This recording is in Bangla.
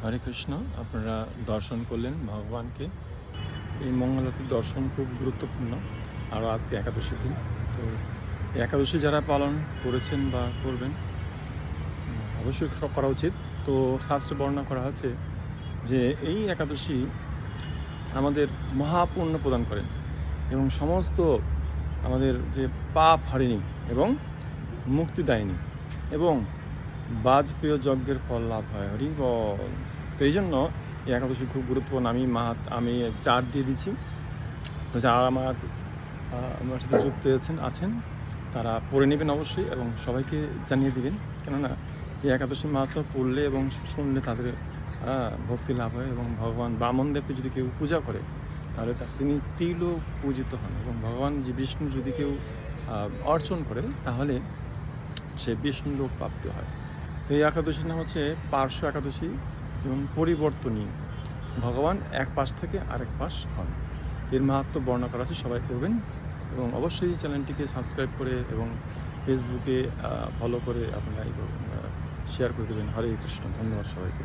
হরে কৃষ্ণ। আপনারা দর্শন করলেন ভগবানকে। এই মঙ্গলারতির দর্শন খুব গুরুত্বপূর্ণ। আর আজকে একাদশী দিন, তো একাদশী যারা পালন করেছেন বা করবেন অবশ্যই সব করা উচিত। তো শাস্ত্রে বর্ণনা করা আছে যে এই একাদশী আমাদের মহাপুণ্য প্রদান করেন এবং সমস্ত আমাদের যে পাপ হারিণী এবং মুক্তিদায়িনী এবং বাজপেয় যজ্ঞের ফল লাভ হয়। হরি বল। তো এই জন্য এই একাদশী খুব গুরুত্বপূর্ণ। আমি 4 দিয়ে দিচ্ছি। তো যারা আমার সাথে যুক্ত আছেন তারা পড়ে নেবেন অবশ্যই এবং সবাইকে জানিয়ে দিবেন, কেননা এই একাদশী মাত্র পড়লে এবং শুনলে তাদের ভক্তি লাভ হয় এবং ভগবান বামনদেবকে যদি কেউ পূজা করে তাহলে তিনি তিলও পূজিত হন এবং ভগবান যে বিষ্ণু যদি কেউ অর্চন করে তাহলে সে বিষ্ণু লোক প্রাপ্ত হয়। তো এই একাদশীর নাম হচ্ছে পার্শ্ব একাদশী এবং পরিবর্তনীয়। ভগবান এক পাশ থেকে আরেক পাশ হন। এর মাহাত্ম্য বর্ণনা করা আছে, সবাই করবেন এবং অবশ্যই চ্যানেলটিকে সাবস্ক্রাইব করে এবং ফেসবুকে ফলো করে আপনারা শেয়ার করে দেবেন। হরে কৃষ্ণ। ধন্যবাদ সবাইকে।